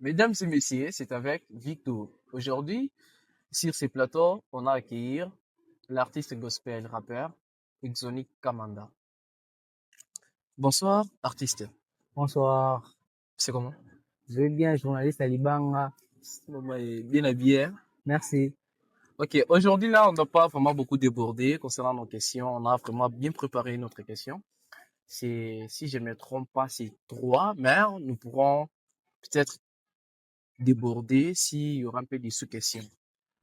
Mesdames et messieurs, c'est avec Victor. Aujourd'hui, sur ce plateau, on a accueilli l'artiste gospel rappeur Exonic Kamanda. Bonsoir, artiste. Bonsoir. C'est comment? Je vais bien, journaliste à Libanga. Maman est bien habillé, hein? Merci. Ok, aujourd'hui là, on n'a pas vraiment beaucoup débordé concernant nos questions. On a vraiment bien préparé notre question. Si je ne me trompe pas, c'est trois, mais nous pourrons peut-être déborder s'il y aura un peu de sous-questions.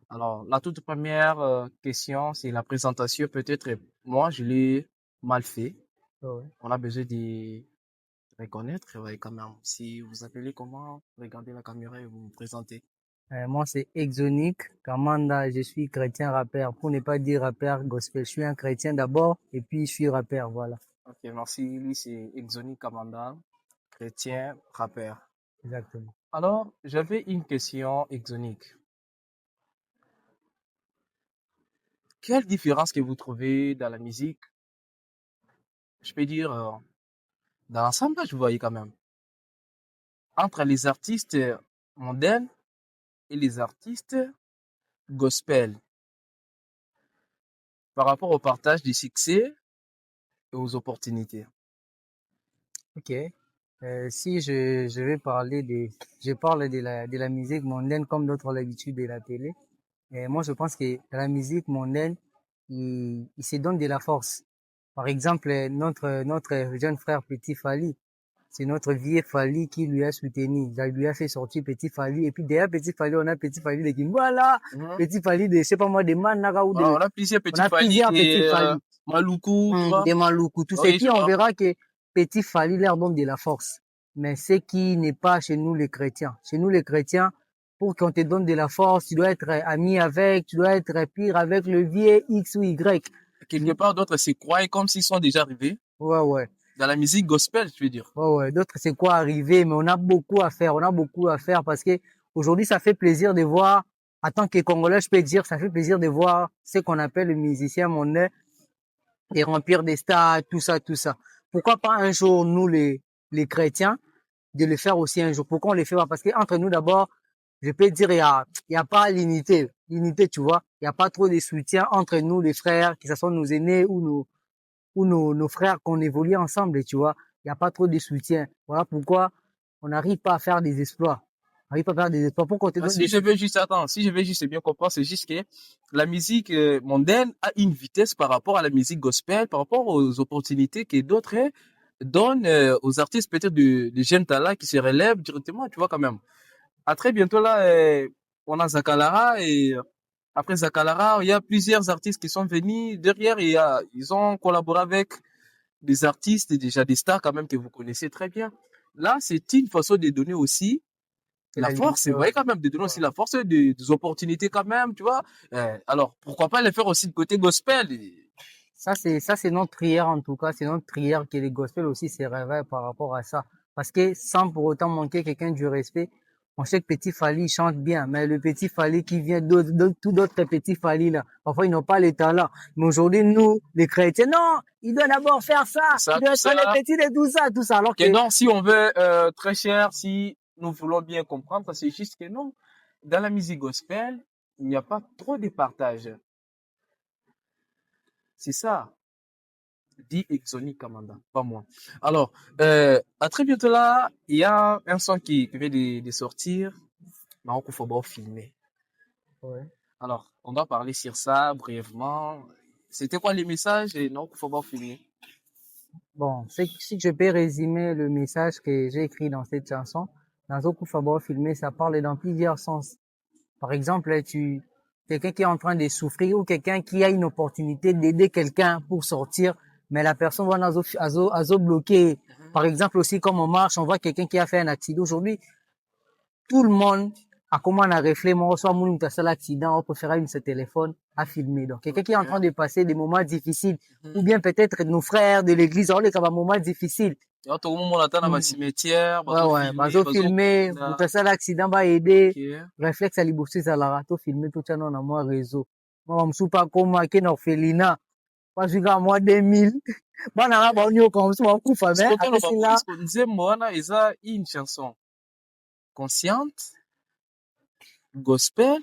Alors, la toute première question, c'est la présentation. Peut-être, moi, je l'ai mal fait. Ouais. On a besoin de reconnaître, ouais, quand même. Si vous appelez comment, regardez la caméra et vous vous présentez. Moi, c'est Exonic Kamanda. Je suis chrétien rappeur. Pour ne pas dire rappeur gospel, je suis un chrétien d'abord et puis je suis rappeur. Voilà. Ok, merci. Lui, c'est Exoni Kamanda, chrétien, rappeur. Exactement. Alors, j'avais une question exonique. Quelle différence que vous trouvez dans la musique, je peux dire, dans l'ensemble, je voyais quand même, entre les artistes mondains et les artistes gospel, par rapport au partage du succès et aux opportunités. Ok. Si je vais parler je parle de la musique mondaine comme d'autres ont l'habitude de l'appeler. Et moi, je pense que la musique mondaine, il se donne de la force. Par exemple, notre jeune frère Petit Fally, c'est notre vieux Fally qui lui a soutenu. Il lui a fait sortir Petit Fally. Et puis derrière Petit Fally, on a Petit Fally de Kimbala, Petit Fally de, je sais pas moi, de Manara ou Voilà, de, on a plusieurs on petits a Fally plusieurs Petit et Fally, Maluku, tu vois. des Maluku, tout ça. Et Oui, je puis on vois. verra que Petit Fally leur donne de la force. Mais ce qui n'est pas chez nous les chrétiens. Chez nous les chrétiens, pour qu'on te donne de la force, tu dois être ami avec, tu dois être pire avec le vieux X ou Y. Quelque part, d'autres se croient comme s'ils sont déjà arrivés. Ouais, ouais. Dans la musique gospel, je veux dire. Ouais, ouais. D'autres, c'est quoi arriver, mais on a beaucoup à faire. On a beaucoup à faire parce que aujourd'hui, ça fait plaisir de voir, en tant que Congolais, je peux dire, ça fait plaisir de voir ce qu'on appelle le musicien monnaie et remplir des stades, tout ça, tout ça. Pourquoi pas un jour, nous, les chrétiens, de le faire aussi un jour? Pourquoi on le fait pas? Parce que entre nous, d'abord, je peux dire, il y a pas l'unité. L'unité, tu vois. Il y a pas trop de soutien entre nous, les frères, que ce soit nos aînés ou nos frères qu'on évolue ensemble, tu vois. Il n'y a pas trop de soutien. Voilà pourquoi on n'arrive pas à faire des exploits. On n'arrive pas à faire des exploits. Pourquoi on te donne Si je vais juste, attends, si je vais juste bien comprendre, c'est juste que la musique mondaine a une vitesse par rapport à la musique gospel, par rapport aux opportunités que d'autres donnent aux artistes, peut-être de jeunes talents qui se relèvent directement, tu vois, quand même. À très bientôt, là, on a Zakalara et après Zakalara, il y a plusieurs artistes qui sont venus. Derrière, ils ont collaboré avec des artistes et déjà des stars quand même que vous connaissez très bien. Là, c'est une façon de donner aussi la force, c'est vrai quand même, de donner aussi la force des opportunités quand même, tu vois. Alors, pourquoi pas les faire aussi de côté gospel? Ça, c'est notre prière en tout cas. C'est notre prière que les gospels aussi se réveillent par rapport à ça. Parce que sans pour autant manquer quelqu'un du respect, on sait que Petit Fally chante bien, mais le Petit Fally qui vient tout d'autres petits Fally là, parfois ils n'ont pas les talents. Mais aujourd'hui, nous, les chrétiens, non, il doit d'abord faire ça, Ça, il doit tout être ça. les petits de tout ça, tout ça. Alors Que que non, si on veut très cher, si nous voulons bien comprendre, c'est juste que non, dans la musique gospel, il n'y a pas trop de partage. C'est ça, dit Exonic Kamanda, pas moi. Alors, à très bientôt là, il y a un son qui vient de sortir, mais il faut pas filmer. ouais. Alors, on doit parler sur ça brièvement. C'était quoi les messages? Et non, il faut pas filmer. Bon, si je peux résumer le message que j'ai écrit dans cette chanson, dans Zoku Fabo filmé, ça parle dans plusieurs sens. Par exemple, quelqu'un qui est en train de souffrir ou quelqu'un qui a une opportunité d'aider quelqu'un pour sortir, mais la personne va à bloquer. Par exemple, aussi, comme on marche, on voit quelqu'un qui a fait un accident. Aujourd'hui, tout le monde a comment on a réfléchi, moi, soit mon accident, on préfère une ce téléphone à filmer. Donc, quelqu'un qui est en train de passer des moments difficiles, ou bien peut-être nos frères de l'église, on les un moment difficile. Tout le monde attend dans le cimetière, Ouais, ouais, filmer, filmer, pour faire ça, l'accident va aider. Ok. Réflexe à libosser ça, la to filmer tout ça, non, à moi, réseau. Moi, je suis pas comme, qui est orphelinat. Moi, je suis à moi 2000. Bon, on a pas eu comme ça, on coupe, mais, Ce qu'on après, va c'est plus là. qu'on disait, moi, il y a une chanson. consciente, gospel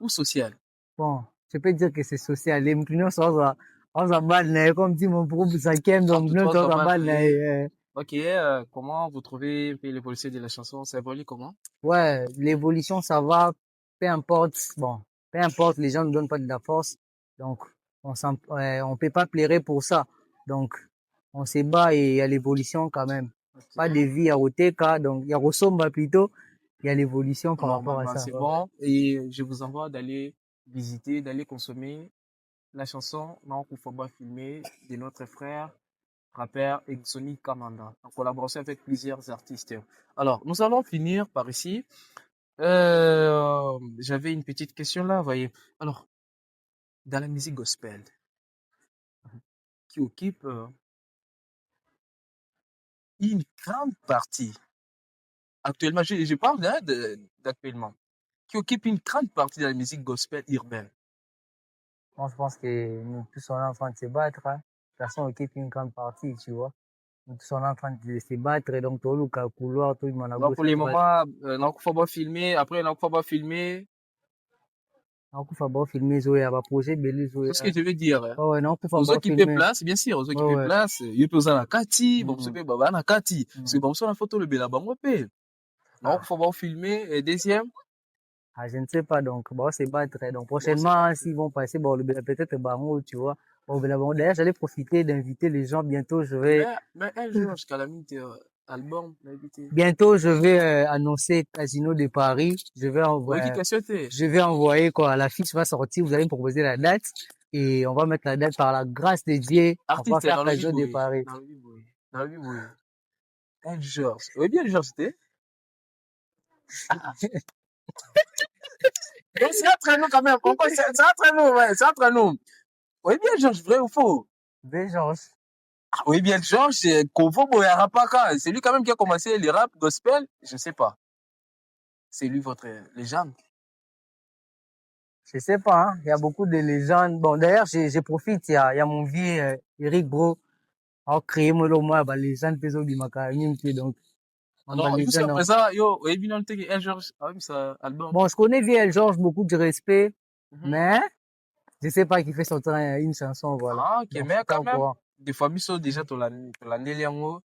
ou sociale? Bon, je peux dire que c'est social. Les moutinons sont en balle, comme dit mon groupe cinquième, Ah, donc nous toutefois, sommes en global, balle. ok, comment vous trouvez un peu l'évolution de la chanson? Ça évolue comment? Ouais, l'évolution, ça va, peu importe. Bon, peu importe, les gens ne donnent pas de la force. Donc, on peut pas plairer pour ça. Donc, on se bat et il y a l'évolution quand même. Pas de Ok. vie à Oteka, donc il y a Rosomba plutôt. Il y a l'évolution par rapport à Normalement, ça. c'est bon. Et je vous envoie d'aller visiter, d'aller consommer la chanson Non Kufaba filmée de notre frère rappeur Exoni Kamanda, en collaboration avec plusieurs artistes. Alors, nous allons finir par ici. J'avais une petite question là, voyez. Alors, dans la musique gospel, qui occupe une grande partie, actuellement, je parle hein, d'actuellement, qui occupe une grande partie de la musique gospel urbaine. Moi, je pense que nous tous sommes en train de se battre. Hein. Personne occupe une grande partie, tu vois. Nous tous sommes en train de se battre. Donc, tout le couloir, tout le monde a Donc, gauche, pour les à droite. moments, Non Kufaba filmé, après Non Kufaba filmé, Donc, il faut pas filmer Zoé, va poser Béli Zoé. c'est ce que je veux dire. Hein. Oh, ouais, non, il faut Aux pas occupés filmer. place, bien sûr, aux Ouais, occupés ouais. place, il peut na kati, bon, Mm, c'est baba na kati. Parce que mm. bon, sur la photo, le bela bango pe. Donc, Ah, faut voir filmer. Et deuxième, je ne sais pas. Donc, bon, c'est battre. Donc, prochainement, s'ils vont passer, bon, peut-être Bango, tu vois. Bon, bon, d'ailleurs, j'allais profiter d'inviter les gens. mais un jour, jusqu'à la minute, album, l'invité. Bientôt, je vais annoncer Casino de Paris. Oui, qui question t'es? Je vais envoyer quoi. La fiche va sortir. Vous allez me proposer la date et on va mettre la date par la grâce de Dieu. On va Artiste faire dans le Casino de biboué. Paris. Dans le biboué. Dans le biboué. Un Georges. Oui, bien, Georges, c'était. Mais c'est entre nous quand même. Pourquoi c'est entre nous, ouais, c'est entre nous. Oui, bien, Georges, vrai ou faux? Bégeorges. Ah, oui, bien, Georges, c'est Kovo Boyarapaka. C'est lui quand même qui a commencé les rap gospel. Je ne sais pas. C'est lui votre légende. Je sais pas, hein. Il y a beaucoup de légendes. Bon, d'ailleurs, je profite. Il y a mon vieux Eric Bro. A créé mon loma, bah, légende peso du macaroni, donc, on va Alors, jusqu'à légende. présent, yo, oui, bien, on un Georges, ah oui, ça, album. Bon, je connais VL Georges, beaucoup de respect, Mhm. mais je sais pas qui fait sortir une chanson, voilà. Ah, ok, Donc, je mais suis pas quand au même, courant. des fois, Misso, déjà, tu l'as Néliango.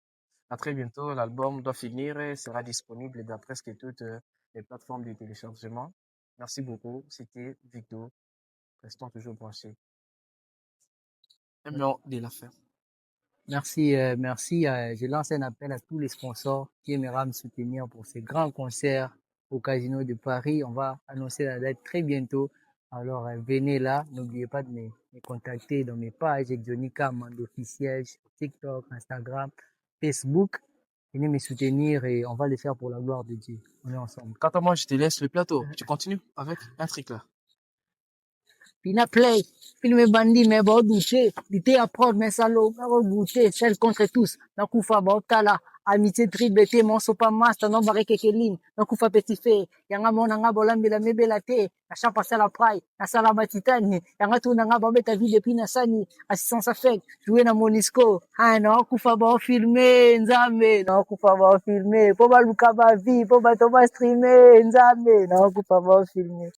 À très bientôt. L'album doit finir et sera disponible dans presque toutes les plateformes de téléchargement. Merci beaucoup. C'était Victor. Restons toujours branchés. Un mot de la fin. Merci, merci. Je lance un appel à tous les sponsors qui aimeraient me soutenir pour ces grands concerts au Casino de Paris. On va annoncer la date très bientôt. Alors, venez là. N'oubliez pas de me contacter dans mes pages Exonica, Mando officiel, sur TikTok, Instagram, Facebook. Venez me soutenir et on va le faire pour la gloire de Dieu. On est ensemble. Quant à moi, je te laisse le plateau. Tu continues avec un truc là. Pina play, filme bandi, mais bon douter, douter à prod, mais salaud, mais bon douter, celle contre tous, na kufa baotala, amitié tribete, mon sopa master, non barre kekelim, na kufa petit fait, yanga mona nga bolambi la mebela te, na champa sala prai, na sala matitani, yanga tu na nga babeta vie depuis na sani, assistance affect, jouer na Monisco, ah non kufa bao filmer, nzambe, non kufa bao filmer, po ba luka ba vie, po ba to ba streamer, nzambe, non kufa bao filmer.